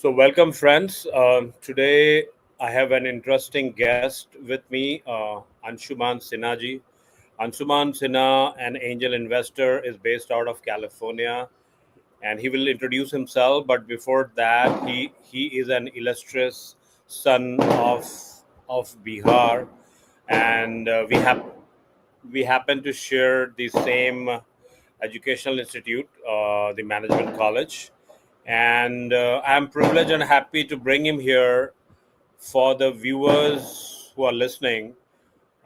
So, welcome, friends. Today, I have an interesting guest with me, Anshuman Sinha ji. Anshuman Sinha, an angel investor, is based out of California, and he will introduce himself. But before that, he is an illustrious son of Bihar, and we happen to share the same educational institute, the Management College, and I'm privileged and happy to bring him here for the viewers who are listening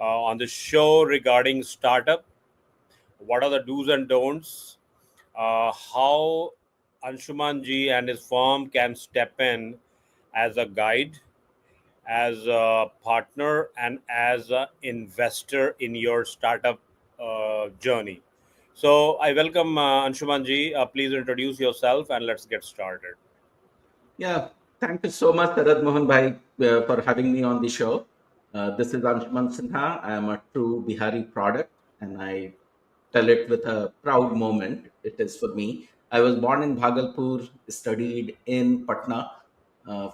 on the show regarding startup. What are the do's and don'ts? How Anshuman ji and his firm can step in as a guide, as a partner, and as an investor in your startup journey. So I welcome Anshuman ji. Please introduce yourself and let's get started. Yeah, thank you so much, Sarad Mohan Bhai, for having me on the show. This is Anshuman Sinha. I am a true Bihari product, and I tell it with a proud moment. It is for me. I was born in Bhagalpur, studied in Patna,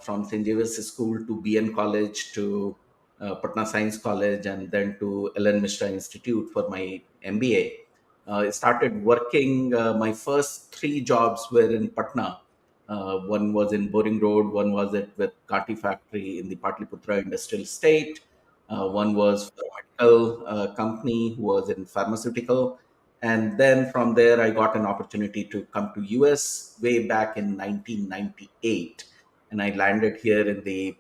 from St. Xavier's School to BN College to Patna Science College, and then to Ellen Mishra Institute for my MBA. I started working. My first three jobs were in Patna. One was in Boring Road, one was at with Kati factory in the Patliputra industrial estate, one was for a medical company who was in pharmaceutical, and then from there I got an opportunity to come to US way back in 1998, and I landed here in the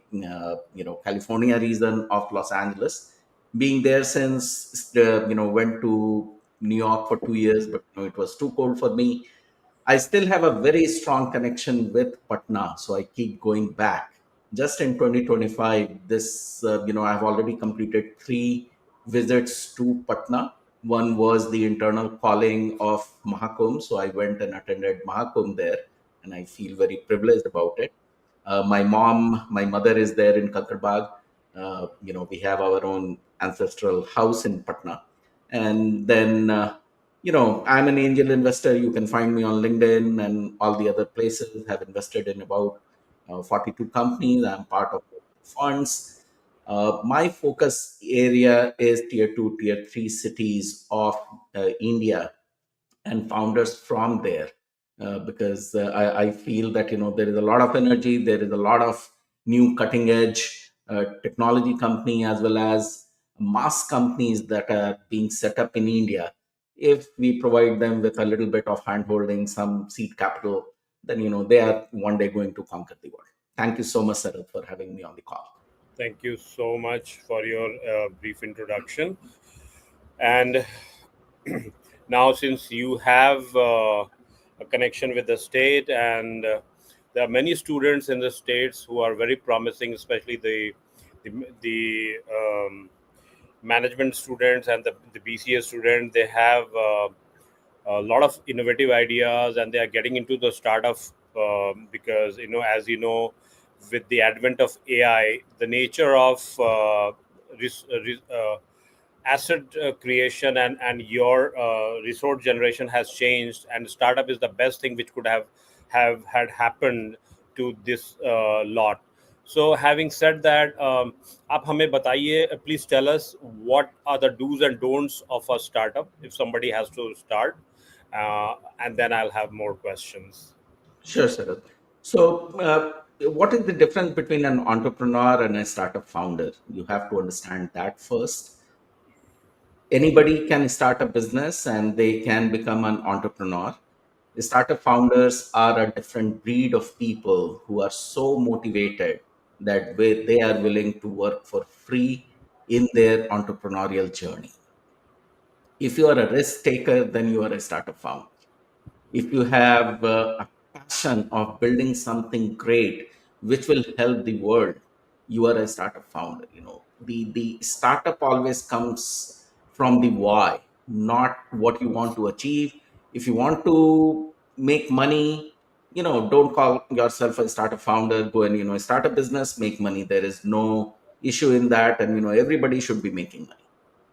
California region of Los Angeles. Being there since went to New York for 2 years, but it was too cold for me. I still have a very strong connection with Patna, so I keep going back. Just in 2025, I've already completed three visits to Patna. One was the internal calling of Mahakumbh, so I went and attended Mahakumbh there, and I feel very privileged about it. My mother is there in Kankerbagh. We have our own ancestral house in Patna, and then I'm an angel investor. You can find me on LinkedIn and all the other places. Have invested in about 42 companies. I'm part of funds. My focus area is tier two, tier three cities of India and founders from there, because I feel that there is a lot of energy, there is a lot of new cutting edge technology company as well as mass companies that are being set up in India. If we provide them with a little bit of handholding, some seed capital, then they are one day going to conquer the world. Thank you so much, Sarath, for having me on the call. Thank you so much for your brief introduction. And now, since you have a connection with the state, and there are many students in the states who are very promising, especially the management students and the BCA students, they have a lot of innovative ideas and they are getting into the startup because as you know, with the advent of AI, the nature of asset creation and your resource generation has changed, and startup is the best thing which could have had happened to this lot. So having said that, आप हमें बताइए, please tell us what are the do's and don'ts of a startup if somebody has to start, and then I'll have more questions. Sure, Sarath. So, what is the difference between an entrepreneur and a startup founder? You have to understand that first. Anybody can start a business and they can become an entrepreneur. Startup founders are a different breed of people who are so motivated that they are willing to work for free in their entrepreneurial journey. If you are a risk taker, then you are a startup founder. If you have a passion of building something great which will help the world, you are a startup founder. The startup always comes from the why, not what you want to achieve. If you want to make money, don't call yourself a startup founder. Go and start a business, make money. There is no issue in that, and everybody should be making money.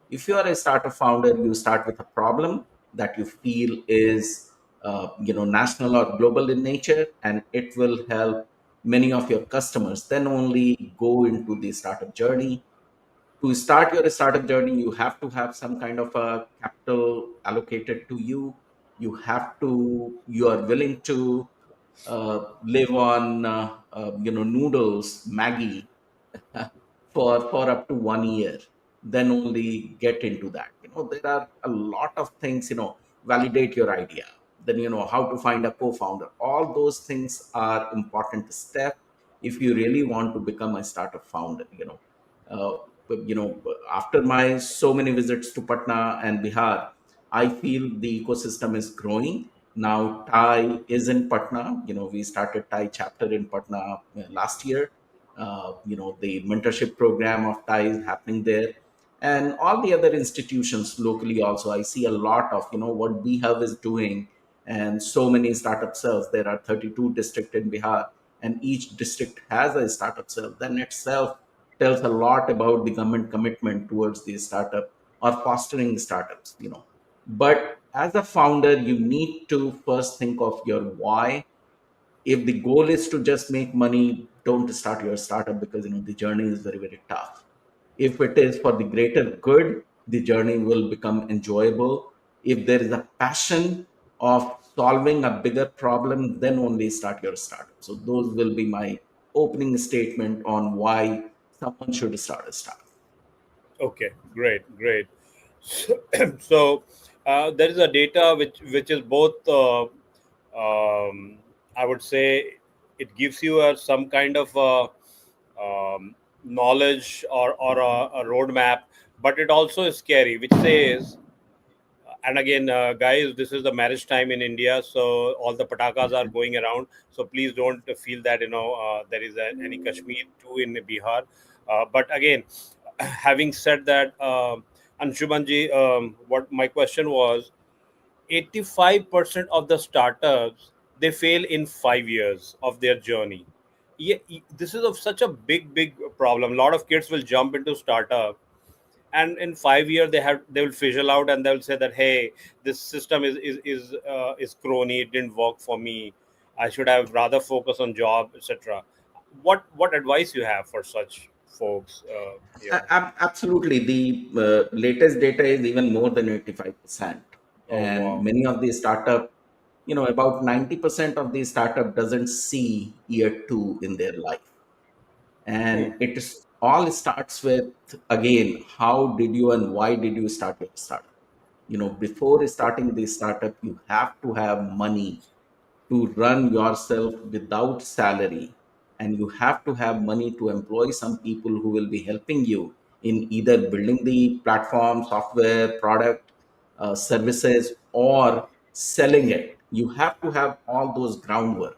If you are a startup founder, you start with a problem that you feel is national or global in nature, and it will help many of your customers, then only go into the startup journey. To start your startup journey, you have to have some kind of a capital allocated to you. You are willing to live on noodles, Maggie, for up to 1 year, then only get into that. There are a lot of things. Validate your idea, then how to find a co-founder. All those things are important step if you really want to become a startup founder. But, after my so many visits to Patna and Bihar, I feel the ecosystem is growing. Now Thai is in Patna. We started Thai chapter in Patna last year. The mentorship program of Thai is happening there, and all the other institutions locally also. I see a lot of what BHub is doing, and so many startup cells. There are 32 districts in Bihar, and each district has a startup cell. Then itself tells a lot about the government commitment towards the startup or fostering startups. But as a founder, you need to first think of your why. If the goal is to just make money, don't start your startup, because the journey is very, very tough. If it is for the greater good, the journey will become enjoyable. If there is a passion of solving a bigger problem, then only start your startup. So those will be my opening statement on why someone should start a startup. Okay, great, great. So, there is a data which is both. I would say it gives you some kind of knowledge or a roadmap, but it also is scary, which says, and again, guys, this is the marriage time in India, so all the patakas are going around. So please don't feel that there is any Kashmir too in Bihar. But again, having said that, Anshumanji, what my question was, 85% of the startups, they fail in 5 years of their journey. Yeah, this is of such a big problem. A lot of kids will jump into startup, and in 5 years they will fizzle out, and they'll say that, hey, this system is crony, it didn't work for me, I should have rather focused on job, etc. What advice you have for such folks here? Absolutely. The latest data is even more than 85%. Oh, And wow. many of these startup, about 90% of these startup doesn't see year two in their life. Hmm. And it is all starts with, again, how did you and why did you start your startup? Before starting the startup, you have to have money to run yourself without salary, and you have to have money to employ some people who will be helping you in either building the platform, software, product, services, or selling it. You have to have all those groundwork,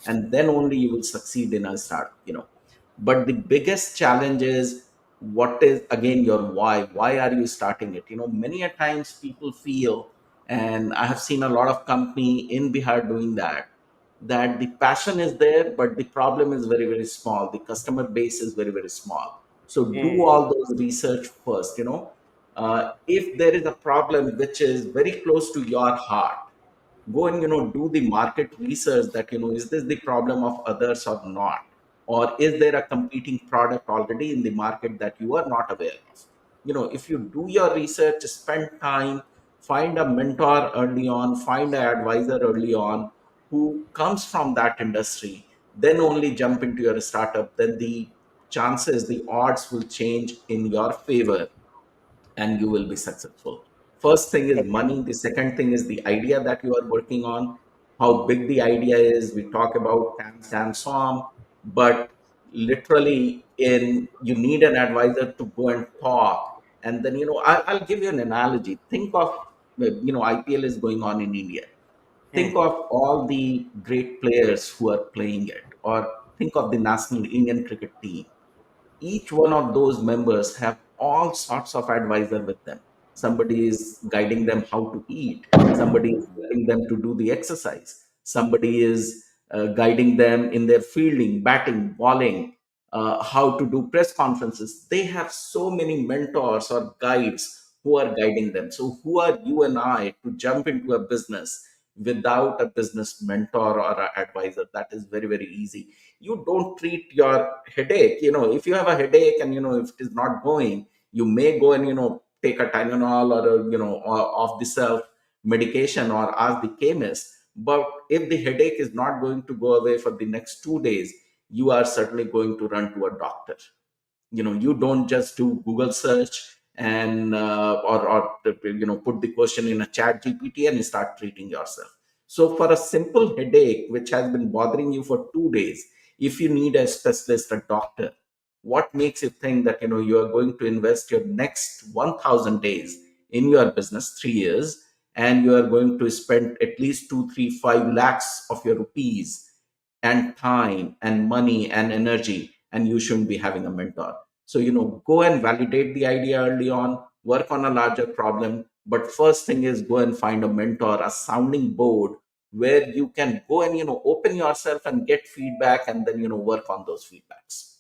and then only you will succeed in a startup. But the biggest challenge is, what is again your why are you starting it? Many a times people feel, and I have seen a lot of company in Bihar doing that the passion is there, but the problem is very, very small. The customer base is very, very small. So do Hmm. all those research first. If there is a problem which is very close to your heart, go and do the market research, that is this the problem of others or not, or is there a competing product already in the market that you are not aware of? If you do your research, spend time, find a mentor early on, find an advisor early on who comes from that industry, then only jump into your startup. Then the odds will change in your favor, and you will be successful. First thing is Okay. money. The second thing is the idea that you are working on, how big the idea is. We talk about TAM, SAM, SOM, but literally, you need an advisor to go and talk. And then, I'll give you an analogy. Think of, IPL is going on in India. Hmm. Think of all the great players who are playing it, or think of the national Indian cricket team. Each one of those members have all sorts of advisor with them. Somebody is guiding them how to eat, somebody is guiding them to do the exercise, somebody is guiding them in their fielding, batting, bowling, how to do press conferences. They have so many mentors or guides who are guiding them. So who are you and I to jump into a business without a business mentor or an advisor. That is very, very easy. You don't treat your headache. If you have a headache and if it is not going, you may go and take a Tylenol or off the shelf medication or ask the chemist. But if the headache is not going to go away for the next 2 days, you are certainly going to run to a doctor. You don't just do Google search and or put the question in a chat GPT and start treating yourself. So for a simple headache which has been bothering you for 2 days, if you need a specialist, a doctor, what makes you think that you are going to invest your next 1000 days in your business, 3 years, and you are going to spend at least 2 3 5 lakhs of your rupees and time and money and energy, and you shouldn't be having a mentor. So go and validate the idea early on, work on a larger problem, but first thing is go and find a mentor, a sounding board, where you can go and open yourself and get feedback, and then work on those feedbacks.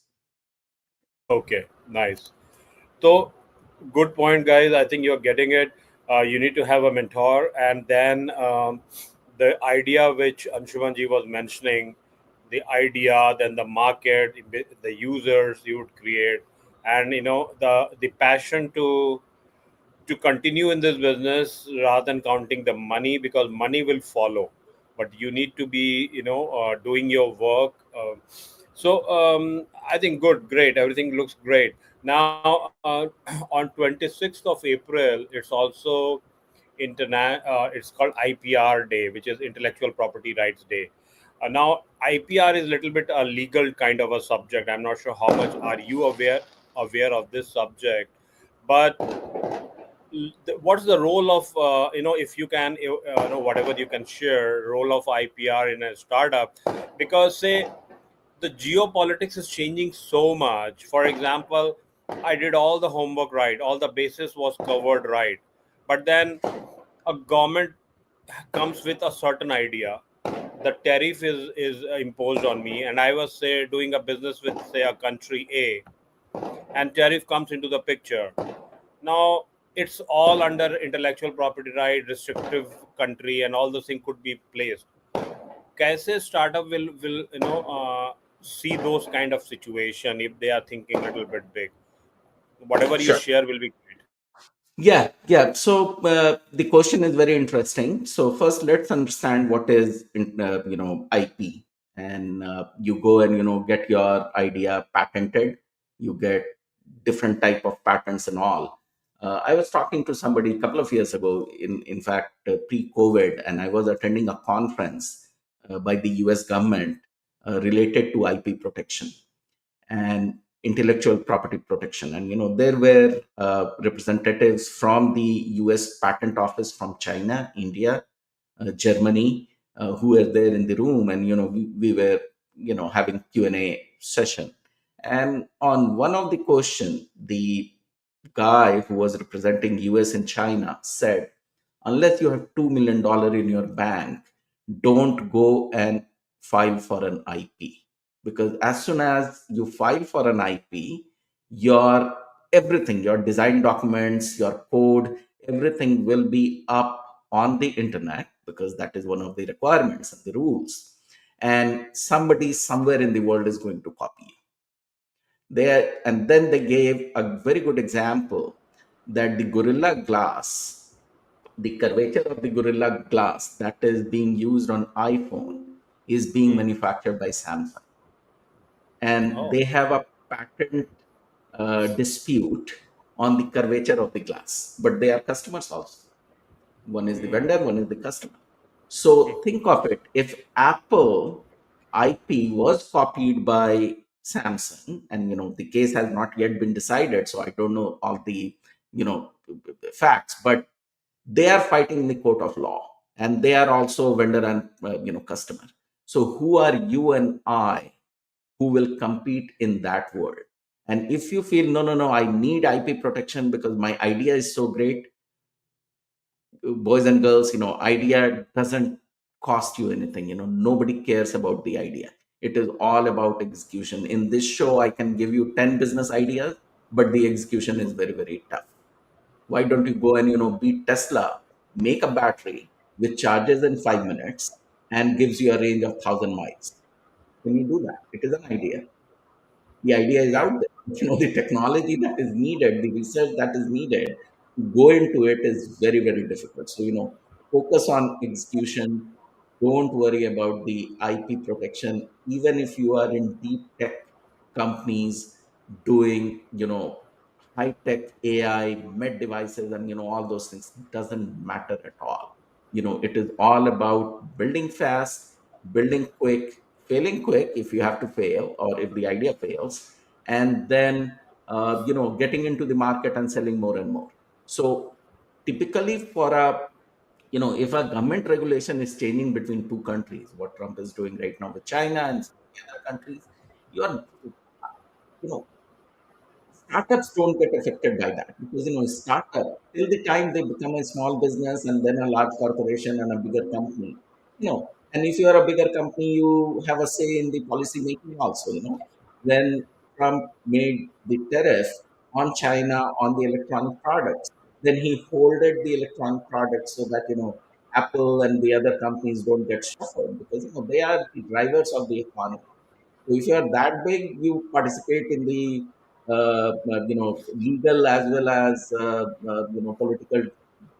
Okay, nice. So, good point, guys. I think you're getting it. You need to have a mentor, and then the idea which Anshumanji was mentioning, the idea, then the market, the users you would create, and the passion to continue in this business rather than counting the money, because money will follow, but you need to be doing your work. I think good, great, everything looks great now. On 26th of April, it's also it's called IPR day, which is Intellectual Property Rights Day. Now IPR is a little bit a legal kind of a subject. I'm not sure how much are you aware of this subject, but what's the role of if you can whatever you can share role of IPR in a startup, because say the geopolitics is changing so much. For example, I did all the homework right, all the basis was covered right, but then a government comes with a certain idea, the tariff is imposed on me, and I was say doing a business with say a country A, and tariff comes into the picture. Now it's all under intellectual property right, restrictive country, and all those things could be placed. कैसे startup will see those kind of situation if they are thinking a little bit big? Whatever you Sure. share will be great. Yeah, yeah. So the question is very interesting. So first, let's understand what is IP, and you go and get your idea patented. You get different type of patents and all. I was talking to somebody a couple of years ago, in fact, pre-COVID, and I was attending a conference by the U.S. government related to IP protection and intellectual property protection. And there were representatives from the US Patent Office, from China, India, Germany, who were there in the room. And we were having Q&A session. And on one of the question, the guy who was representing US and China said, unless you have $2 million in your bank, don't go and file for an IP. Because as soon as you file for an IP, your everything, your design documents, your code, everything will be up on the internet, because that is one of the requirements and the rules. And somebody somewhere in the world is going to copy you there. And then they gave a very good example that the Gorilla Glass, the curvature of the Gorilla Glass that is being used on iPhone, is being Hmm. manufactured by Samsung, and Oh. they have a patent dispute on the curvature of the glass, but they are customers also. One is the vendor, one is the customer. So think of it, if Apple IP was copied by Samsung, and the case has not yet been decided, so I don't know all the you know facts, but they are fighting in the court of law, and they are also vendor and customer. So who are you and I who will compete in that world? And if you feel, no, no, no, I need IP protection because my idea is so great, boys and girls, idea doesn't cost you anything. Nobody cares about the idea. It is all about execution. In this show, I can give you 10 business ideas, but the execution is very, very tough. Why don't you go and beat Tesla, make a battery, which charges in 5 minutes and gives you a range of 1,000 miles. Can you do that? It is an idea. The idea is Right. out there. The technology that is needed, the research that is needed to go into it is very, very difficult. So, focus on execution. Don't worry about the IP protection. Even if you are in deep tech companies doing, high tech AI, med devices, and, all those things, doesn't matter at all. It is all about building fast, building quick, failing quick if you have to fail or if the idea fails, and then getting into the market and selling more and more. So typically for a if a government regulation is changing between two countries, what Trump is doing right now with China and some of the other countries, you're you know startups don't get affected by that, because startup, till the time they become a small business and then a large corporation and a bigger company, and if you are a bigger company, you have a say in the policy making also. When Trump made the tariff on China on the electronic products, then he holded the electronic products so that Apple and the other companies don't get suffered, because they are the drivers of the economy. So if you are that big, you participate in the legal as well as political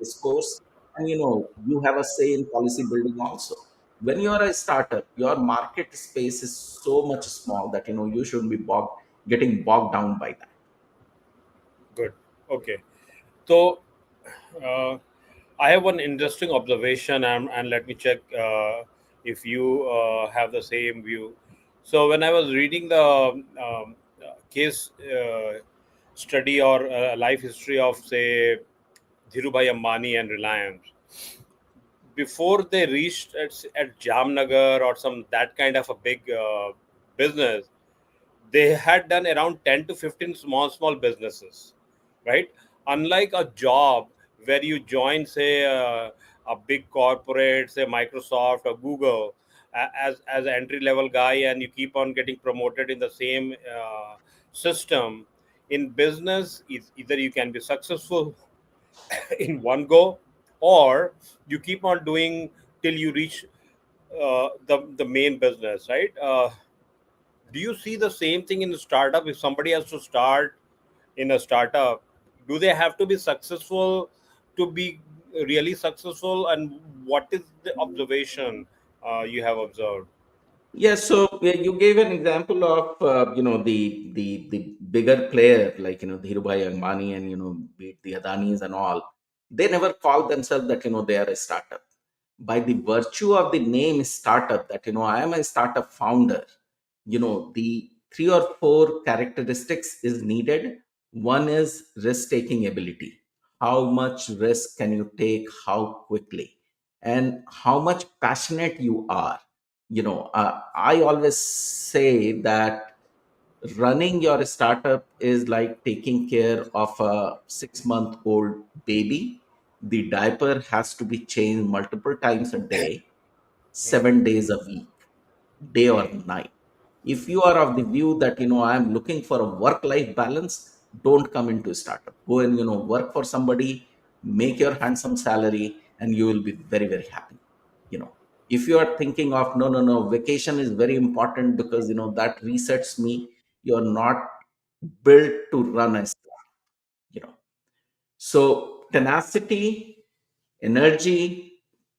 discourse, and you have a say in policy building also. When you are a startup, your market space is so much small that you shouldn't be getting bogged down by that. Good. Okay. So, uh, I have one interesting observation, and let me check if you have the same view. So, when I was reading the case study or life history of, say, Dhirubhai Ambani and Reliance, before they reached at Jamnagar or some that kind of a big business, they had done around 10 to 15 small businesses, right? Unlike a job where you join, say, a big corporate, say Microsoft or Google, as an entry level guy, and you keep on getting promoted in the same system. In business, either you can be successful in one go, or you keep on doing till you reach the main business, right? Do you see the same thing in a startup? If somebody has to start in a startup, do they have to be successful to be really successful? And what is the observation you have observed? Yes, so you gave an example of the bigger player, like Dhirubhai Ambani and be it the Adanis and all. They never call themselves that they are a startup. By the virtue of the name startup, that I am a startup founder. The three or four characteristics is needed. One is risk taking ability. How much risk can you take? How quickly? And how much passionate you are. I always say that running your startup is like taking care of a 6-month old baby. The diaper has to be changed multiple times a day, Hmm. 7 days a week, day or Hmm. night. If you are of the view that I'm looking for a work life balance, don't come into a startup. Go and work for somebody, make your handsome salary, and you will be very, very happy. If you are thinking of, no, no, no, vacation is very important because that resets me, you're not built to run a startup. you know so tenacity, energy,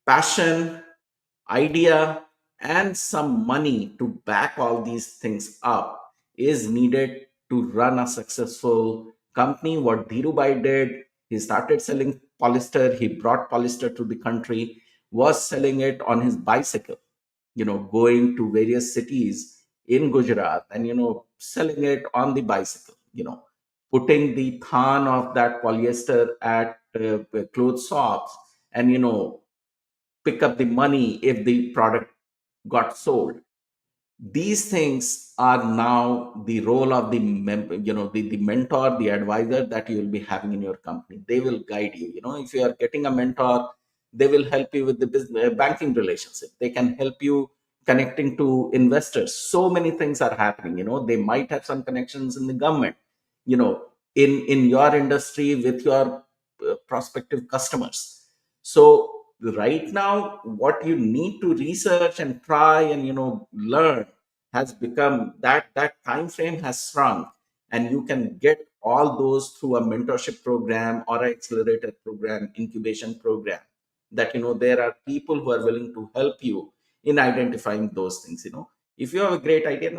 passion, idea, and some money to back all these things up is needed to run a successful company. What Dhirubhai did, he started selling polyester. He brought polyester to the country, was selling it on his bicycle, going to various cities in Gujarat and, selling it on the bicycle, putting the thon of that polyester at clothes shops and, pick up the money if the product got sold. These things are now the role of the the mentor, the advisor that you will be having in your company. They will guide you. If you are getting a mentor, they will help you with the business banking relationship. They can help you connecting to investors. So many things are happening. They might have some connections in the government, in your industry with your prospective customers. So right now what you need to research and try and learn has become that time frame has shrunk, and you can get all those through a mentorship program or an accelerator program, incubation program, that there are people who are willing to help you in identifying those things. If you have a great idea,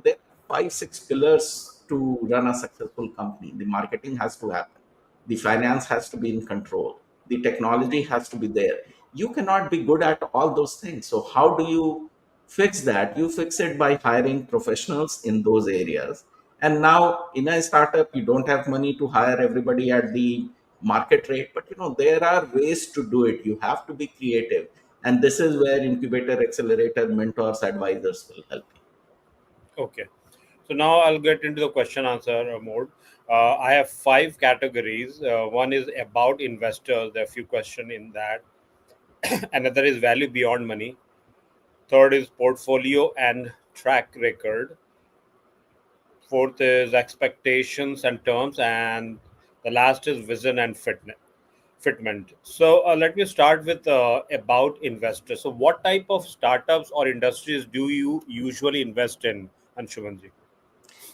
there are 5 6 pillars to run a successful company. The marketing has to happen, the finance has to be in control, the technology has to be there. You cannot be good at all those things. So how do you fix that? You fix it by hiring professionals in those areas. And now in a startup, you don't have money to hire everybody at the market rate, but there are ways to do it. You have to be creative, and this is where incubator, accelerator, mentors, advisors will help you. Okay. So now I'll get into the question answer mode. I have five categories. One is about investors. There are a few questions in that. Another is value beyond money. Third is portfolio and track record. Fourth is expectations and terms, and the last is vision and fitment. So let me start with about investors. So what type of startups or industries do you usually invest in, Anshumanji?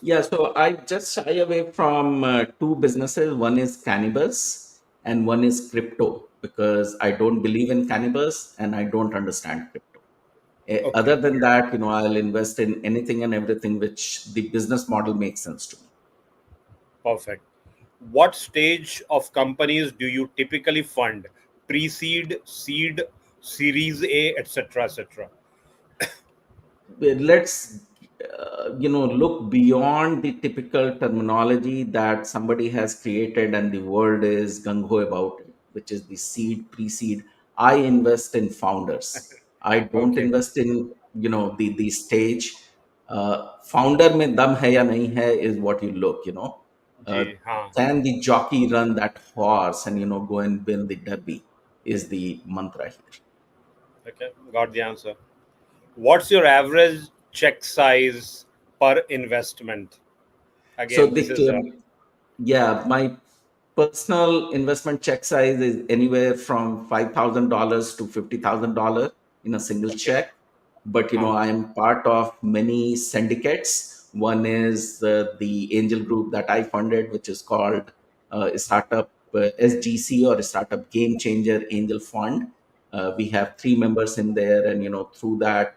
Yeah, so I just shy away from two businesses. One is cannabis and one is crypto, because I don't believe in cannabis and I don't understand crypto. Other Okay, than that, I'll invest in anything and everything which the business model makes sense to me. perfect. What stage of companies do you typically fund? Pre-seed, seed, Series A, etc., etc. Let's look beyond the typical terminology that somebody has created and the world is gung-ho about it, which is the seed, pre-seed. I invest in founders. I don't Okay. invest in the stage. Founder mein dum hai ya nahi hai is what you look. uh, Ji, हाँ. can the jockey run that horse and go and win the derby, is the mantra here. Okay, got the answer. What's your average check size per investment? So Again, this the is Yeah, my personal investment check size is anywhere from $5,000 to $50,000 in a single okay. check. But Huh. I am part of many syndicates. One is the angel group that I funded, which is called Startup SGC, or Startup Game Changer Angel Fund. We have 3 members in there, and through that,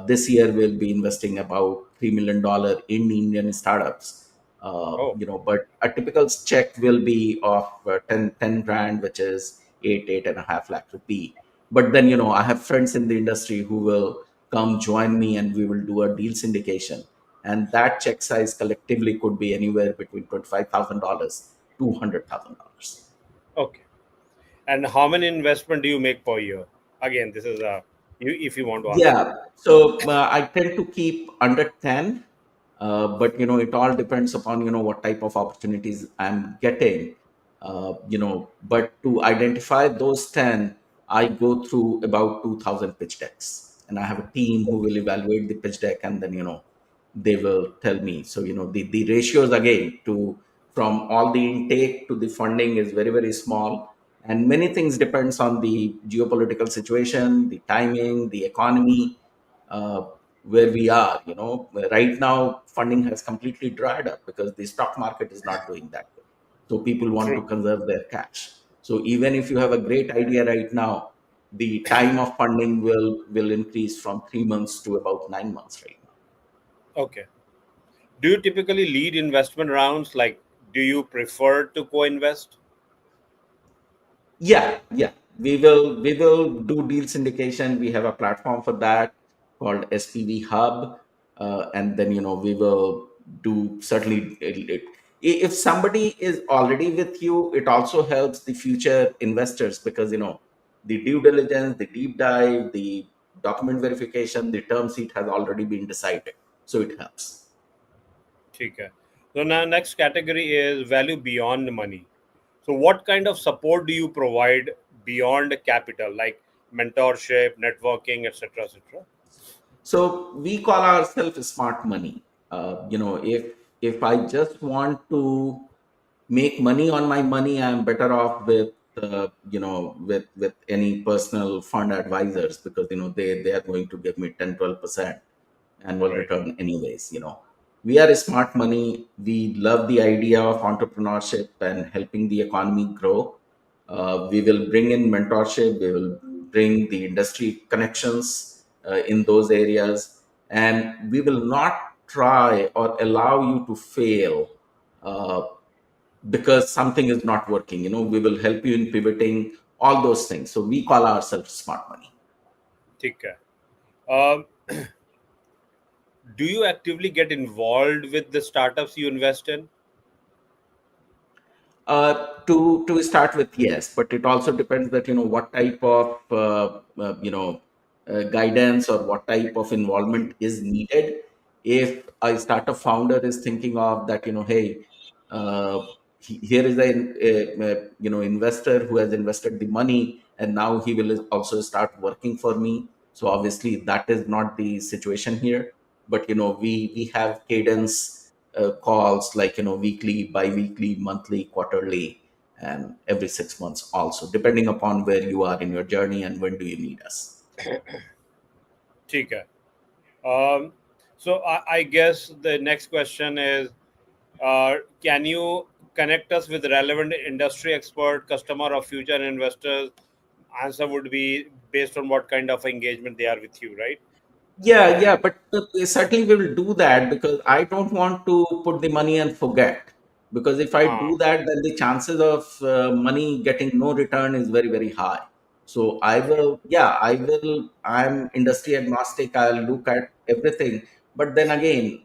this year we'll be investing about $3 million in Indian startups. Oh, But a typical check will be of 10 grand, which is 8.5 lakh rupee. But then I have friends in the industry who will come join me, and we will do a deal syndication, and that check size collectively could be anywhere between $25,000 to $100,000. okay. And how many investment do you make per year? Again, this is you if you want to answer. Yeah. So I tend to keep under 10, but it all depends upon what type of opportunities I'm getting. But to identify those 10, I go through about 2,000 pitch decks, and I have a team who will evaluate the pitch deck, and then they will tell me. So the ratios again to from all the intake to the funding is very very small, and many things depends on the geopolitical situation, the timing, the economy, uh, where we are. Right now funding has completely dried up because the stock market is not doing that good, so people want to True. conserve their cash. So even if you have a great idea right now, the time of funding will increase from 3 months to about 9 months right now. Okay. Do you typically lead investment rounds? Like, do you prefer to co-invest? Yeah. We will do deal syndication. We have a platform for that called SPV Hub, and then we will do certainly. If somebody is already with you, it also helps the future investors, because the due diligence, the deep dive, the document verification, the term sheet has already been decided, so it helps. ठीक है. So now next category is value beyond money. So what kind of support do you provide beyond capital, like mentorship, networking, etc., etc.? So we call ourselves smart money. If I just want to make money on my money, I'm better off with with any personal fund advisors, because they are going to give me 10-12% annual Right. return anyways. We are a smart money. We love the idea of entrepreneurship and helping the economy grow. We will bring in mentorship. We will bring the industry connections in those areas, and we will not try or allow you to fail uh, because something is not working. We will help you in pivoting, all those things. So we call ourselves smart money. ठीक है. Um, do you actively get involved with the startups you invest in? To start with, yes, but it also depends that what type of guidance or what type of involvement is needed. If a startup founder is thinking of that, hey, uh, here is a investor who has invested the money, and now he will also start working for me. So obviously that is not the situation here. But we have cadence calls, like weekly, bi-weekly, monthly, quarterly, and every 6 months also, depending upon where you are in your journey and when do you need us. ठीक है. Um, so I guess the next question is, can you connect us with relevant industry expert, customer, or future investors? Answer would be based on what kind of engagement they are with you, right? Yeah, but we certainly will do that, because I don't want to put the money and forget. Because if I Uh, do that, then the chances of money getting no return is very, very high. So I'm industry agnostic. I'll look at everything. But then again,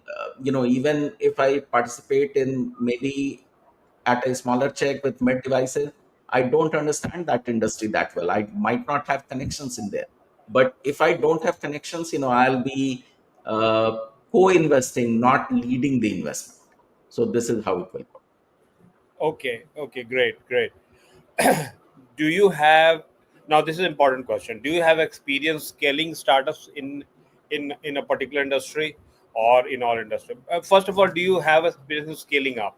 even if I participate in maybe at a smaller check with med devices, I don't understand that industry that well. I might not have connections in there. But if I don't have connections, I'll be uh, co-investing, not leading the investment. So this is how it will go. okay, okay, great, great. Do you have, now this is an important question, do you have experience scaling startups in a particular industry or in all industry? First of all, do you have experience in scaling up?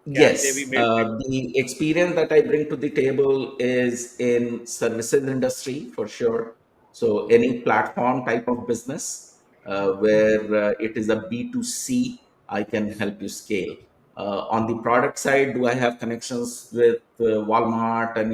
Can they be Yes, made big? the experience that I bring to the table is in services industry for sure. So any platform type of business where it is a B2C, I can help you scale. On the product side, do I have connections with Walmart and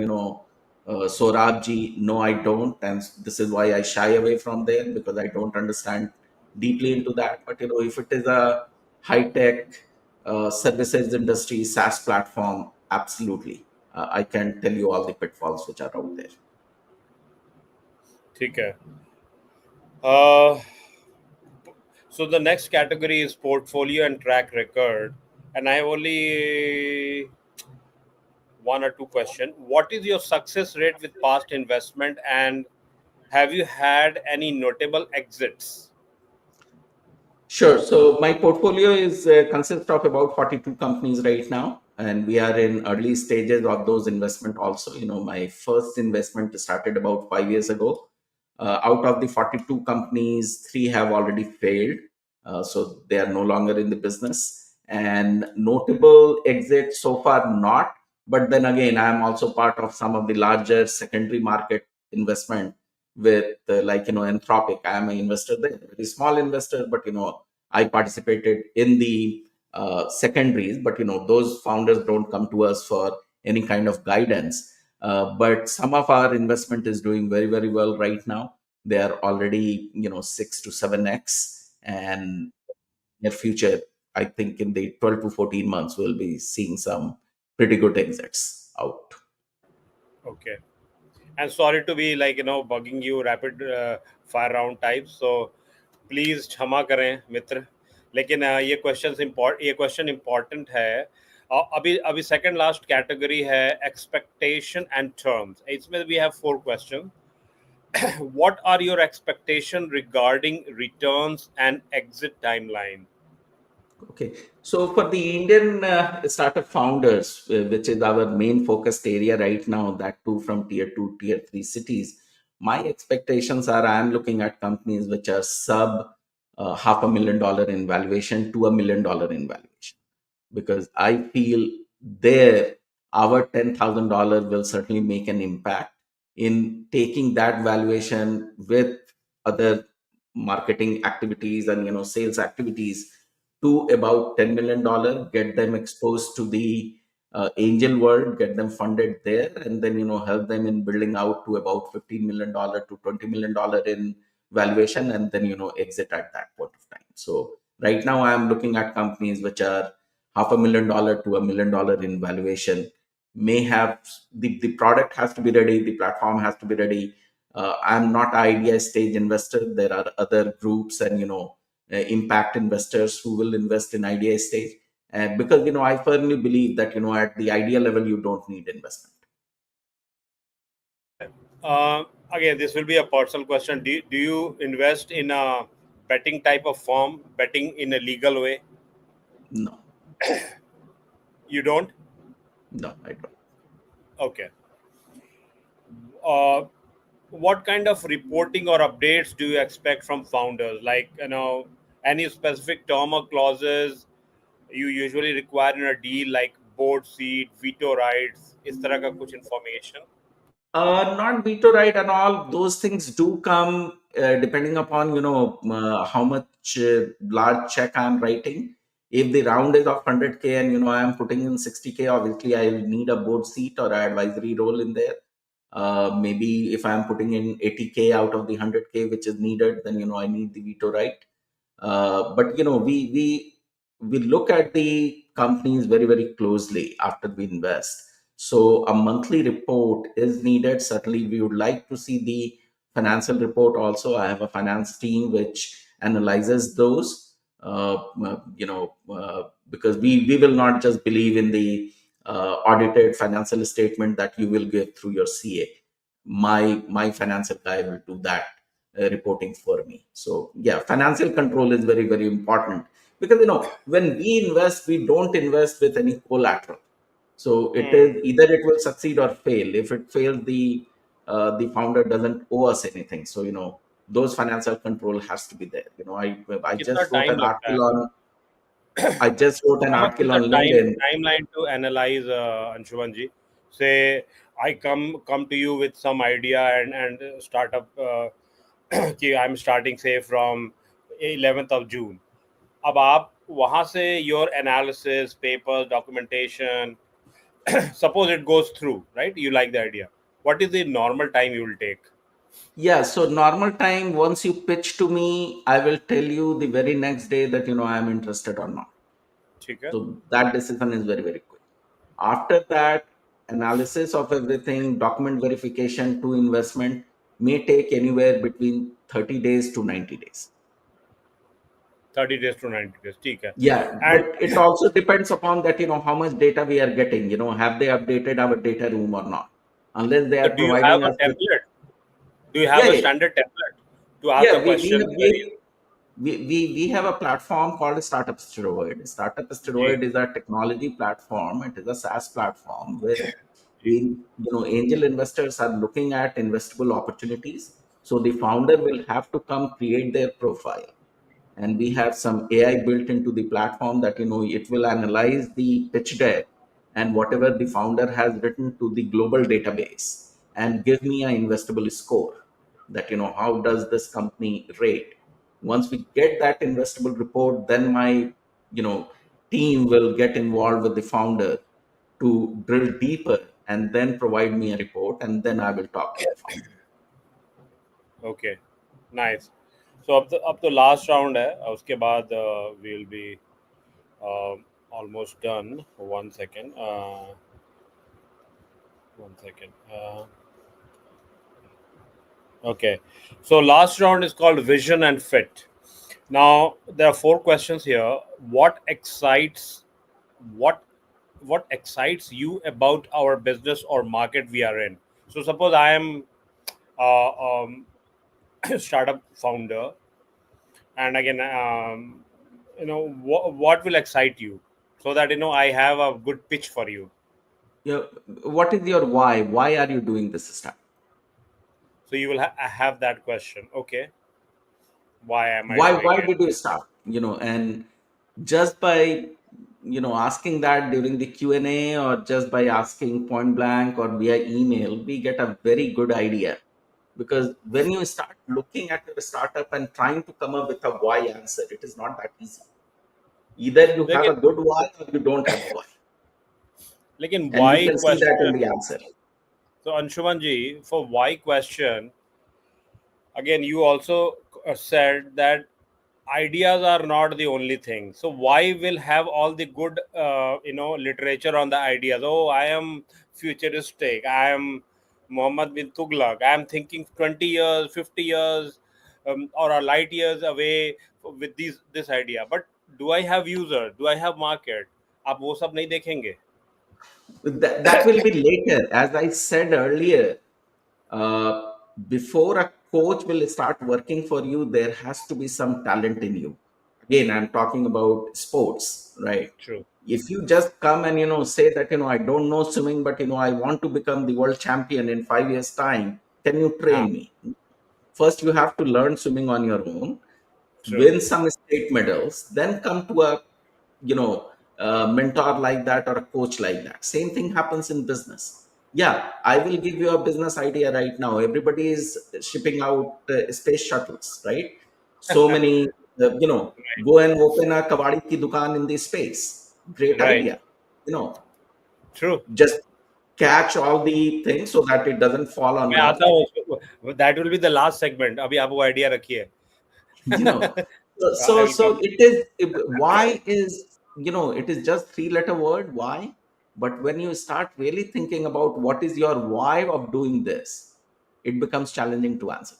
Sorabji? No, I don't, and this is why I shy away from there, because I don't understand deeply into that. But if it is a high tech services industry, SaaS platform, absolutely. I can tell you all the pitfalls which are out there. ठीक है. Uh, so the next category is portfolio and track record, and I have only one or two questions. What is your success rate with past investment, and have you had any notable exits? Sure. So my portfolio is consists of about 42 companies right now, and we are in early stages of those investment also. My first investment started about 5 years ago. Out of the 42 companies, three have already failed, so they are no longer in the business. And notable exit so far, not. But then again, I am also part of some of the larger secondary market investment with Anthropic. I am an investor there, very small investor, but I participated in the secondaries. But those founders don't come to us for any kind of guidance. But some of our investment is doing very, very well right now. They are already 6 to 7x, and near future, I think in the 12 to 14 months, we'll be seeing some pretty good exits out. Okay. And sorry to be like bugging you rapid fire round type, so please क्षमा करें मित्र. लेकिन ये question important है. अभी अभी second last category है expectation and terms. इसमें we have four question. What are your expectation regarding returns and exit timeline? Okay. So for the Indian startup founders, which is our main focused area right now, that too from tier two, tier three cities, my expectations are I am looking at companies which are sub $500,000 in valuation to $1 million in valuation, because I feel there our $10,000 will certainly make an impact in taking that valuation with other marketing activities and sales activities to about $10 million, get them exposed to the angel world, get them funded there, and then help them in building out to about $15 million to $20 million in valuation, and then exit at that point of time. So right now I'm looking at companies which are $500,000 to $1 million in valuation. May have the product has to be ready, the platform has to be ready. I'm not idea stage investor. There are other groups and impact investors who will invest in idea stage. And because I firmly believe that at the idea level you don't need investment. Okay. Again, this will be a personal question. Do you invest in a betting type of firm, betting in a legal way? No, You don't? no, I don't. Okay. Uh, what kind of reporting or updates do you expect from founders? Like, any specific term or clauses you usually require in a deal, like board seat, veto rights, इस तरह का कुछ information? Not veto right and all those things do come depending upon how much large check I'm writing. If the round is of 100K and I'm putting in 60K, obviously I'll need a board seat or an advisory role in there. Maybe if I'm putting in 80K out of the 100K which is needed, then I need the veto right. But we look at the companies very very closely after we invest. So a monthly report is needed. Certainly, we would like to see the financial report also. I have a finance team which analyzes those. Because we will not just believe in the audited financial statement that you will get through your CA. My financial guy will do that reporting for me. So yeah, financial control is very very important, because when we invest, we don't invest with any collateral. So it Hmm. is either it will succeed or fail. If it fails, the founder doesn't owe us anything. So those financial control has to be there. I कितना just wrote time an लगता है? article on I just wrote an How much is article the on LinkedIn. timeline to analyze, Anshuman ji? Say I come to you with some idea and start up. कि I'm starting say from 11th of June. अब आप वहाँ से your analysis, papers, documentation. Suppose it goes through, right? You like the idea. What is the normal time you will take? Yeah, so normal time, once you pitch to me, I will tell you the very next day that I am interested or not. ठीक है. So that decision is very, very quick. After that, analysis of everything, document verification to investment may take anywhere between 30 days to 90 days. 30 days to 90 days. ठीक है. Yeah, And but it also depends upon that, how much data we are getting, have they updated our data room or not? Unless they so are do you have providing a us with, template? Do you have yeah, a yeah, standard template to ask the yeah, we, we question have, very we have a platform called Startup Steroid. Startup ji Steroid is a technology platform. It is a SaaS platform where ji angel investors are looking at investable opportunities. So the founder will have to come create their profile, and we have some AI built into the platform that it will analyze the pitch deck and whatever the founder has written to the global database and give me an investable score, that how does this company rate. Once we get that investable report, then my team will get involved with the founder to drill deeper and then provide me a report, and then I will talk to the founder. okay nice. So अब तो last round है. उसके बाद we'll be uh, almost done. One second. One second. Okay. So last round is called vision and fit. Now there are four questions here. What what excites you about our business or market we are in? So suppose I am startup founder, and again, what will excite you, so that I have a good pitch for you. Yeah, what is your why? Why are you doing this stuff? So you will have that question. Okay, why am I why doing why it? did you start? And just by asking that during the Q&A, or just by asking point blank or via email, we get a very good idea. Because when you start looking at your startup and trying to come up with a why answer, it is not that easy. Either you have a लेकिन good why or you don't have a why. लेकिन And you why can see that in question. the answer. So Anshuman ji, for why question, again you also said that ideas are not the only thing. So why will have all the good literature on the ideas? Oh, I am futuristic, I am Muhammad bin Tughlaq, I am thinking 20 years, 50 years, or a light years away with this idea. But do I have user, do I have market? आप वो सब नहीं देखेंगे. That will be later. As I said earlier, uh, before a coach will start working for you, there has to be some talent in you. Again, I'm talking about sports, right? True. If you just come and say that I don't know swimming, but I want to become the world champion in 5 years' time, can you हाँ. train me? First, you have to learn swimming on your own, True. win some state medals, then come to a mentor like that or a coach like that. Same thing happens in business. Yeah, I will give you a business idea right now. Everybody is shipping out space shuttles, right? So many, go and open a kabadi ki dukan in the space. Great Right. idea. You know, True. just catch all the things so that it doesn't fall on मैं आता earth. हूँ उसको. That will be the last segment. अभी आप वो idea रखिए. you know I so will come. it is why is it is just three-letter word, why. But when you start really thinking about what is your why of doing this, it becomes challenging to answer.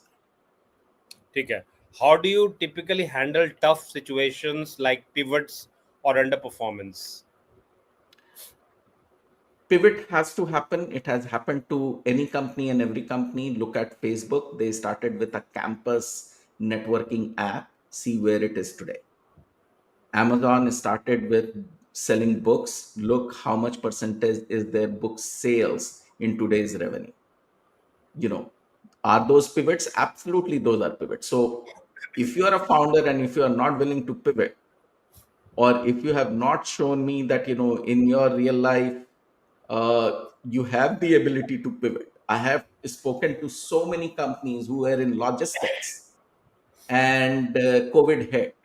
ठीक है. How do you typically handle tough situations like pivots or underperformance? Pivot has to happen. It has happened to any company and every company. Look at Facebook. They started with a campus networking app. See where it is today. Amazon started with selling books. Look how much percentage is their book sales in today's revenue. You know, are those pivots? Absolutely, those are pivots. So if you are a founder and if you are not willing to pivot, or if you have not shown me that in your real life you have the ability to pivot. I have spoken to so many companies who were in logistics, and COVID hit.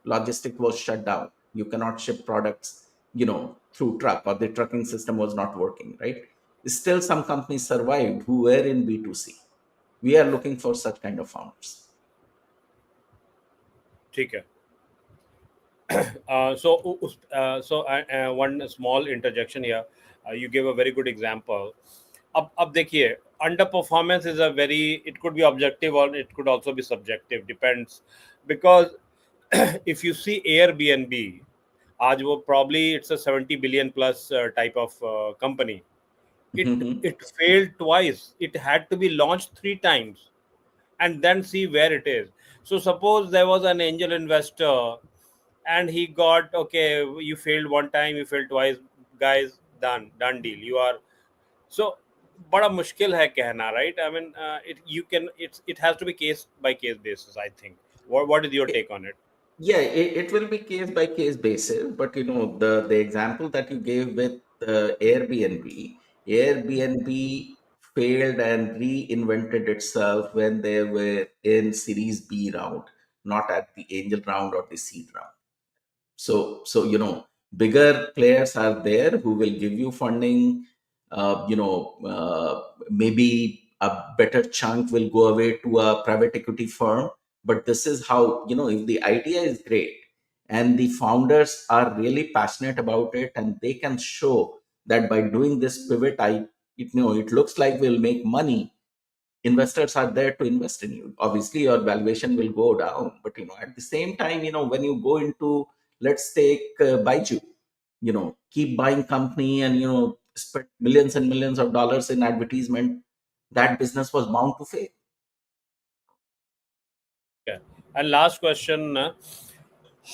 Logistic was shut down. You cannot ship products through truck, or the trucking system was not working, right? Still some companies survived who were in B2C. We are looking for such kind of founders. ठीक है. One small interjection here. You gave a very good example. अब देखिए, underperformance is a very, it could be objective or it could also be subjective, depends. Because if you see Airbnb, आज वो probably it's a 70 billion plus type of company. Mhm. It failed twice. It had to be launched 3 times and then see where it is. So suppose there was an angel investor and he got, okay, you failed one time, you failed twice, guys, done deal, you are. So बड़ा मुश्किल है कहना, right? I mean, it has to be case by case basis, I think. What is your take on it? Yeah, it will be case by case basis, but the example that you gave with Airbnb failed and reinvented itself when they were in Series B round, not at the angel round or the seed round. So bigger players are there who will give you funding. Maybe a better chunk will go away to a private equity firm. But this is how, if the idea is great and the founders are really passionate about it, and they can show that by doing this pivot, it looks like we'll make money. Investors are there to invest in you. Obviously your valuation will go down, but at the same time, when you go into, let's take Baiju, keep buying company and spend millions and millions of dollars in advertisement, that business was bound to fail. Yeah. And last question,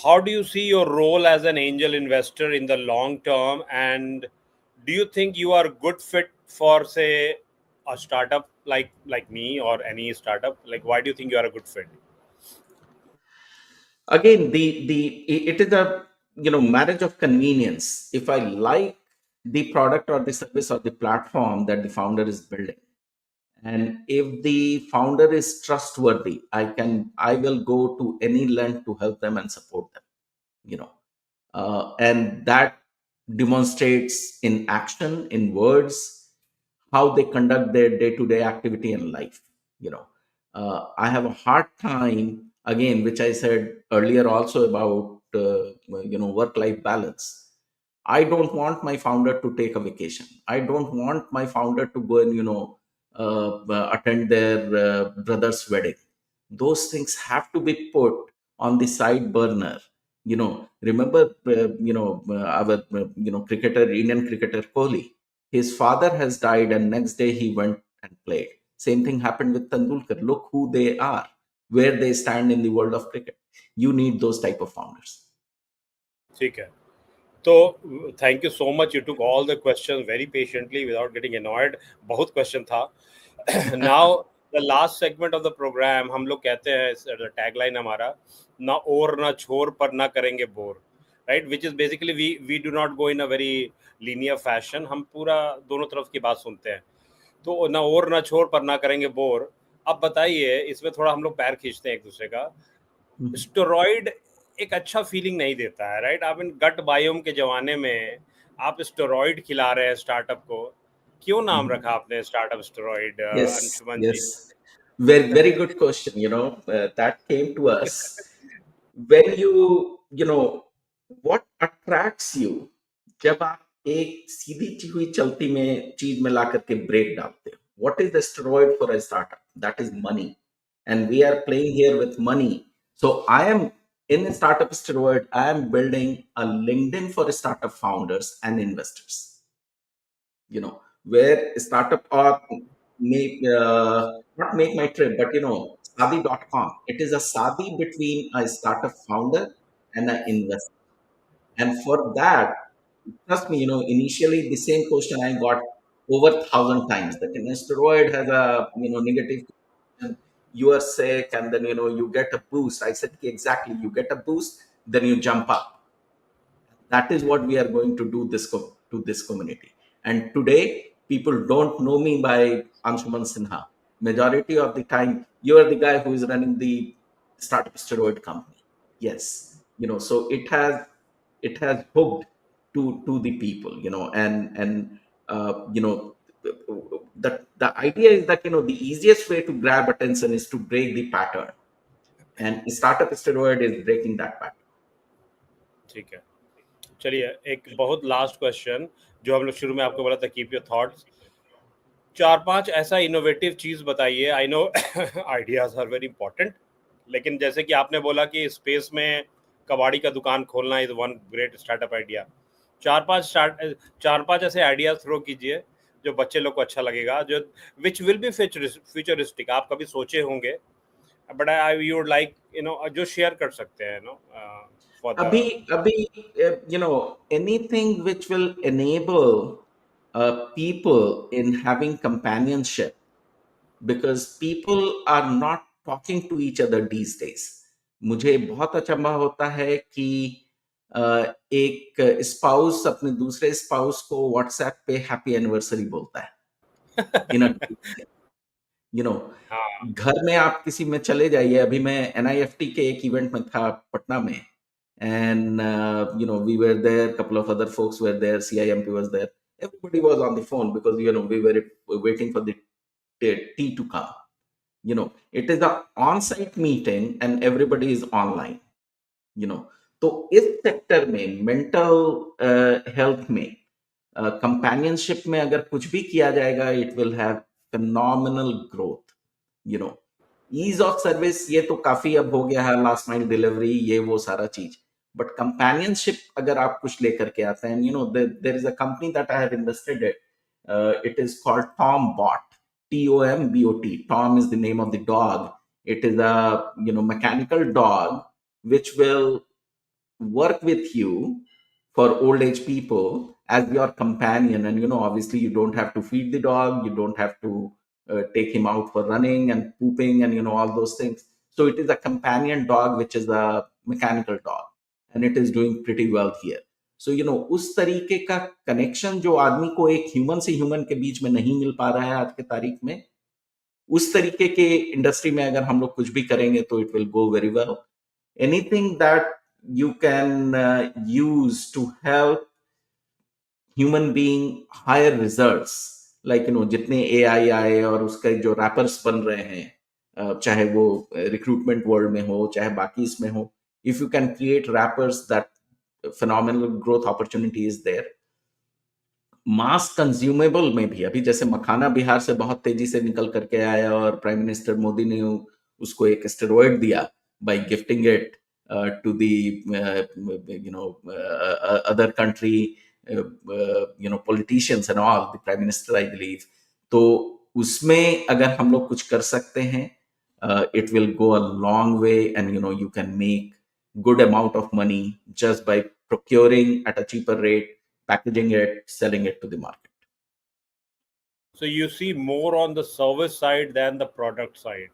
how do you see your role as an angel investor in the long term, and do you think you are a good fit for, say, a startup like me or any startup? Like, why do you think you are a good fit? Again, it is a marriage of convenience. If I like the product or the service or the platform that the founder is building, and if the founder is trustworthy, I will go to any length to help them and support them. you know and that demonstrates in action, in words, how they conduct their day-to-day activity in life. I have a hard time, again, which I said earlier also about work-life balance. I don't want my founder to take a vacation. I don't want my founder to go and attend their brother's wedding. Those things have to be put on the side burner. Remember, our cricketer, Indian cricketer Kohli. His father has died, and next day he went and played. Same thing happened with Tendulkar. Look who they are, where they stand in the world of cricket. You need those type of founders. ठीक है. तो thank you so much. You took all the question very patiently without getting annoyed. बहुत question था. Now the last segment of the program, हम लोग कहते हैं tagline हमारा, ना और ना छोर पर ना करेंगे bore, right, which is basically we do not go in a very linear fashion. हम पूरा दोनों तरफ की बात सुनते हैं. तो ना और ना छोर पर ना करेंगे बोर. अब बताइए, इसमें थोड़ा हम लोग पैर खींचते हैं एक दूसरे का. स्टेरॉइड एक अच्छा फीलिंग नहीं देता है, राइट? आप इन गट बायोम के जमाने में आप स्टेरॉइड खिला रहे हैं स्टार्टअप को. क्यों नाम रखा आपने startup steroid, Yes, Anshuman ji? yes. Very, very good question. That came to us when what attracts you जब आप एक सीधी हुई चलती में चीज में ला करके ब्रेक डालते हो. What is the steroid for a startup? That is money. And we are playing here with money. So I am in a startup steroid, I am building a LinkedIn for startup founders and investors. Where startup or make not make my trip, but Sadi.com. It is a Sadi between a startup founder and an investor. And for that, trust me, initially the same question I got over 1,000 times. That an asteroid has a negative connotation, you are sick, and then you get a boost. I said exactly, you get a boost, then you jump up. That is what we are going to do to this community. And today, people don't know me by Anshuman Sinha. Majority of the time, you are the guy who is running the startup steroid company. Yes, so it has hooked to the people, and the idea is that the easiest way to grab attention is to break the pattern, and startup steroid is breaking that pattern. ठीक है. चलिए, एक बहुत last question जो हम लोग शुरू में आपको बोला था, कीप योर थॉट्स. 4-5 ऐसा इनोवेटिव चीज बताइए. I know ideas are very important, लेकिन जैसे कि आपने बोला कि स्पेस में कबाड़ी का दुकान खोलना is one great startup idea. 4-5 ऐसे आइडियाज थ्रो कीजिए जो बच्चे लोग को अच्छा लगेगा, जो विच विल बी फ्यूचरिस्टिक. आप कभी सोचे होंगे, but I you would like जो शेयर कर सकते हैं for Abhi, the. Abhi, anything which will enable people in having companionship, because people are not talking to each other these days. मुझे बहुत अचंभा होता है कि एक स्पाउस अपने दूसरे स्पाउस को व्हाट्सएप पे हैप्पी एनिवर्सरी बोलता है इन अ यू नो हाँ. घर में आप किसी में चले जाइए. अभी मैं एनआईएफटी के एक इवेंट में था पटना में, and we were there, couple of other folks were there, CIMP was there. Everybody was on the phone because we were waiting for the tea to come. It is a on-site meeting and everybody is online. you know तो इस sector में mental health में companionship में अगर कुछ भी किया जाएगा, it will have phenomenal growth. You know ease of service ये तो काफी अब हो गया है, लास्ट माइल डिलीवरी, ये वो सारा चीज. बट कंपेनियनशिप अगर आप कुछ लेकर के आते हैं, there is a company that I have invested it. It is called Tombot. TOMBOT. Tom is the name of the dog. It is a mechanical dog which will work with you for old age people as your companion. And obviously you don't have to feed the dog, you don't have to take him out for running and pooping and all those things. So it is a companion dog which is a mechanical dog. and it is doing pretty well here. So उस तरीके का connection जो आदमी को एक human से human के बीच में नहीं मिल पा रहा है आज के तारीख में, उस तरीके के इंडस्ट्री में अगर हम लोग कुछ भी करेंगे तो it will go very well. Anything that you can use to help human being higher results, like जितने AI आए और उसके जो रैपर्स बन रहे हैं, चाहे वो रिक्रूटमेंट वर्ल्ड में हो चाहे बाकी इसमें हो, if you can create rappers, that phenomenal growth opportunity is there. Mass consumable में भी अभी जैसे मखाना बिहार से बहुत तेजी से निकल करके आया और प्राइम मिनिस्टर मोदी ने उसको एक स्टेरॉइड दिया by gifting it to the other country politicians and all, the prime minister I believe. तो उसमें अगर हम लोग कुछ कर सकते हैं, it will go a long way, and you can make good amount of money just by procuring at a cheaper rate, packaging it, selling it to the market. So you see more on the service side than the product side.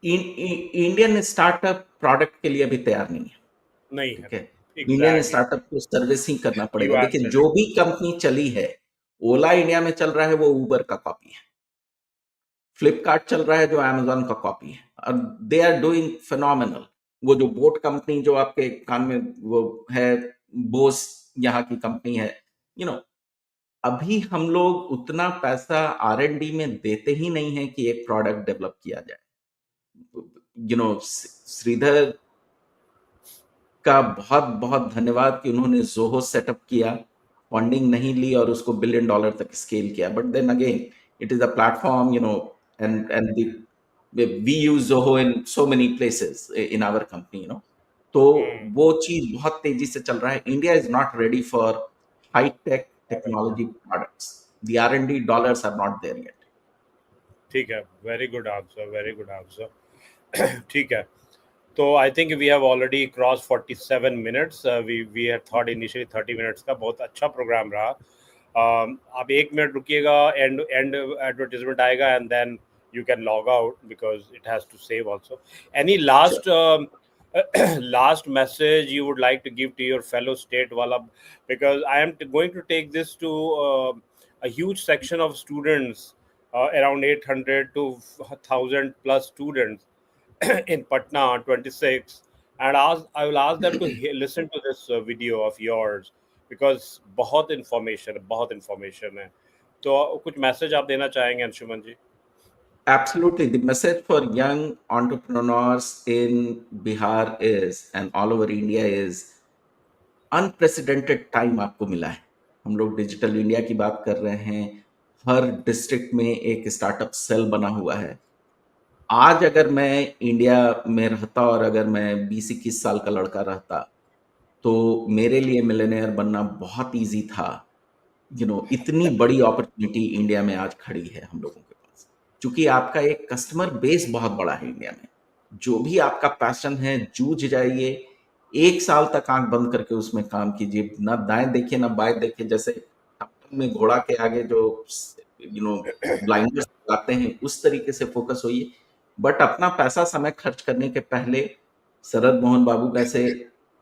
Indian startup product के लिए अभी तैयार नहीं है. नहीं है. ठीक है, इंडियन Exactly. स्टार्टअप को सर्विस ही करना You पड़ेगा. are देखिए, जो correct. भी कंपनी चली है, ओला इंडिया में चल रहा है वो उबर का कॉपी है, फ्लिपकार्ट चल रहा है जो अमेजोन का कॉपी है, और दे आर डूइंग फिनोमिनल. वो जो बोट कंपनी जो आपके कान में वो है, बोस यहाँ की कंपनी है, यू नो अभी हम लोग उतना पैसा R&D में देते ही नहीं है कि एक प्रोडक्ट डेवलप किया जाए. श्रीधर का बहुत बहुत धन्यवाद कि उन्होंने जोहो सेटअप किया, फंडिंग नहीं ली और उसको $1 बिलियन तक स्केल किया. But then again it is a platform, and we use Zoho in so many places in our company. तो वो चीज बहुत तेजी से चल रहा है. India is not ready for high tech technology products. The R&D dollars are not there yet. ठीक है. Very good answer. Very good answer. ठीक है. तो I think we have already cross 47 minutes. We had thought initially 30 minutes का. बहुत अच्छा program रहा. आप 1 मिनट रुकिएगा, एंड एडवर्टीजमेंट आएगा, and then you can log out because it has to save also. Any last last message you would like to give to your fellow state wala, because I am going to take this to a huge section of students, around 800 to 1000 plus students in Patna 26, and I will ask them to listen to this video of yours, because बहुत information है. तो कुछ message आप देना चाहेंगे अंशुमन जी? Absolutely. The message for young entrepreneurs in Bihar is, and all over India is, unprecedented time आपको मिला है. हम लोग डिजिटल इंडिया की बात कर रहे हैं. हर डिस्ट्रिक्ट में एक स्टार्टअप सेल बना हुआ है. आज अगर मैं इंडिया में रहता और अगर मैं 20-21 साल का लड़का रहता, तो मेरे लिए मिलेनियर बनना बहुत इजी था. इतनी बड़ी अपॉर्चुनिटी इंडिया में आज खड़ी है हम लोगों के पास, क्योंकि आपका एक कस्टमर बेस बहुत बड़ा है इंडिया में. जो भी आपका पैशन है, जूझ जाइए, 1 साल तक आंख बंद करके उसमें काम कीजिए. ना दाएं देखिए ना बाएं देखिए. जैसे में घोड़ा के आगे जो ब्लाइंडर्स लगाते हैं, उस तरीके से फोकस होइए. बट अपना पैसा समय खर्च करने के पहले शरद मोहन बाबू कैसे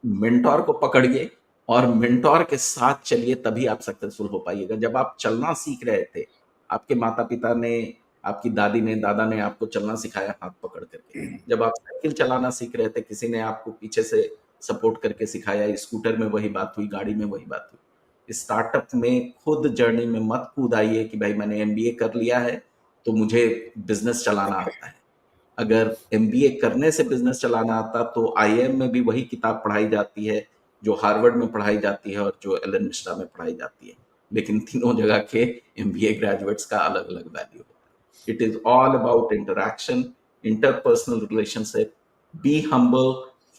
मेंटोर को पकड़िए और मेंटोर के साथ चलिए, तभी आप सक्सेसफुल हो पाइएगा. जब आप चलना सीख रहे थे, आपके माता पिता ने, आपकी दादी ने, दादा ने आपको चलना सिखाया हाथ पकड़ करके. जब आप साइकिल चलाना सीख रहे थे, किसी ने आपको पीछे से सपोर्ट करके सिखाया. स्कूटर में वही बात हुई, गाड़ी में वही बात हुई. स्टार्टअप में खुद जर्नी में मत कूद आइए कि भाई मैंने MBA कर लिया है तो मुझे बिजनेस चलाना आता है. अगर MBA करने से बिजनेस चलाना आता तो IIM में भी वही किताब पढ़ाई जाती है जो हार्वर्ड में पढ़ाई जाती है और जो एलन मिश्रा में पढ़ाई जाती है. लेकिन तीनों जगह के MBA ग्रेजुएट्स का अलग अलग वैल्यू होता है. It is all about interaction, interpersonal relationship. Be humble,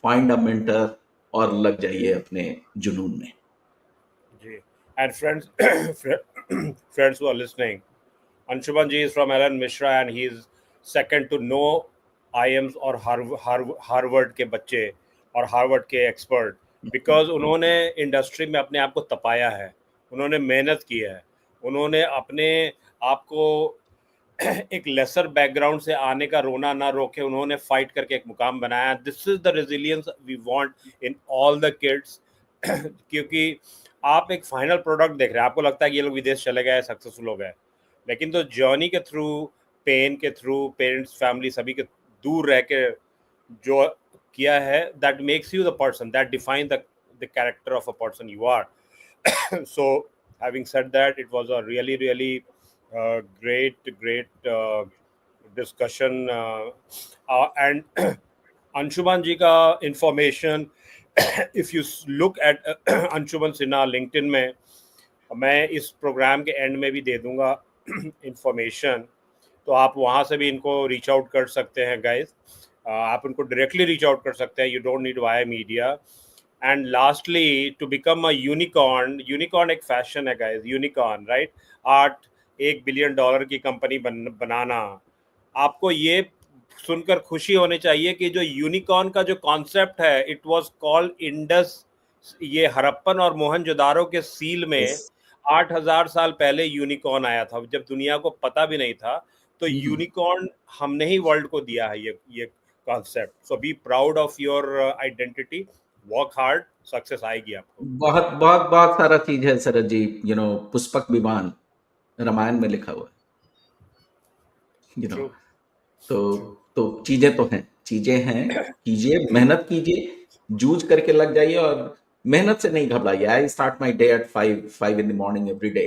find a mentor और लग जाइए अपने जुनून में. जी. And friends, friends who are listening, Anshuman ji is from Alan Mishra, and he is second to no IIMs और Harvard के बच्चे और हार्वर्ड के एक्सपर्ट, बिकॉज उन्होंने इंडस्ट्री में अपने आप को तपाया है, उन्होंने मेहनत की है, उन्होंने अपने आप को एक लेसर बैकग्राउंड से आने का रोना ना रोके, उन्होंने फाइट करके एक मुकाम बनाया. This is the resilience we want in all the kids. क्योंकि आप एक फाइनल प्रोडक्ट देख रहे हैं, आपको लगता है कि ये लोग विदेश चले गए, सक्सेसफुल हो गए, लेकिन तो जर्नी के थ्रू, पेन के थ्रू, पेरेंट्स, फैमिली सभी के दूर रह के जो किया है, that makes you the person, that define the character of a person you are. So having said that, it was a really great discussion, and Anshuman ji का information. If you look at Anshuman Sinha LinkedIn में, मैं इस programme के and में भी दे दूंगा information, तो आप वहाँ से भी इनको रीच आउट कर सकते हैं गाइस. आप उनको डायरेक्टली रीच आउट कर सकते हैं, you don't need via media. And lastly, to become a unicorn, unicorn एक फैशन है guys, unicorn right, art, $1 billion की कंपनी बनाना. आपको ये सुनकर खुशी होनी चाहिए कि जो यूनिकॉर्न का जो कॉन्सेप्ट है, इट वाज कॉल्ड इंडस. ये हड़प्पन और मोहनजोदारो के सील में Yes. 8,000 साल पहले यूनिकॉर्न आया था, जब दुनिया को पता भी नहीं था. तो Mhm. यूनिकॉर्न हमने ही वर्ल्ड को दिया है ये concept. So be proud of your identity, work hard, success आएगी आपको. बहुत बहुत बहुत सारा चीज है शरद जी. पुष्पक विमान रामायण में लिखा हुआ है. ट्रू. तो ट्रू. तो चीजें हैं. कीजिए, मेहनत कीजिए, जूझ करके लग जाइए और मेहनत से नहीं घबराइए. I start my day at 5 in the morning every day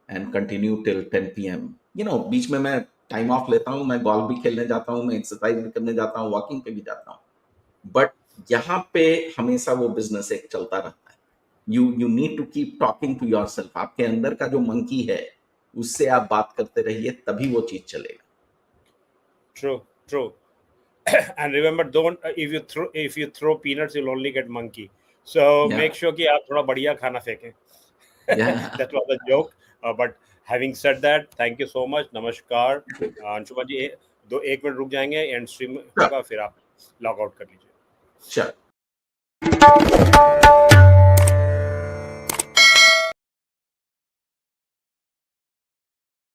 and continue till 10 PM. बीच में मैं टाइम ऑफ लेता हूँ, मैं गोल्फ भी खेलने जाता हूँ, मैं एक्सरसाइज भी करने जाता हूँ, वॉकिंग पे भी जाता हूँ. बट यहाँ पे हमेशा वो बिजनेस एक चलता रहता है. You need to keep talking to yourself. आपके अंदर का जो मंकी है, उससे आप बात करते रहिए, तभी वो चीज चलेगा. True. True. And remember, don't if you throw peanuts, you'll only get monkey. So या make sure कि आप थोड़ा बढ़िया खाना फेंकें. या That was a joke. But having said that, thank you so much. नमस्कार. अंशुमान जी, 1 मिनट रुक जाएंगे, एंड स्ट्रीम होगा, फिर आप लॉग आउट कर लीजिए. श्योर.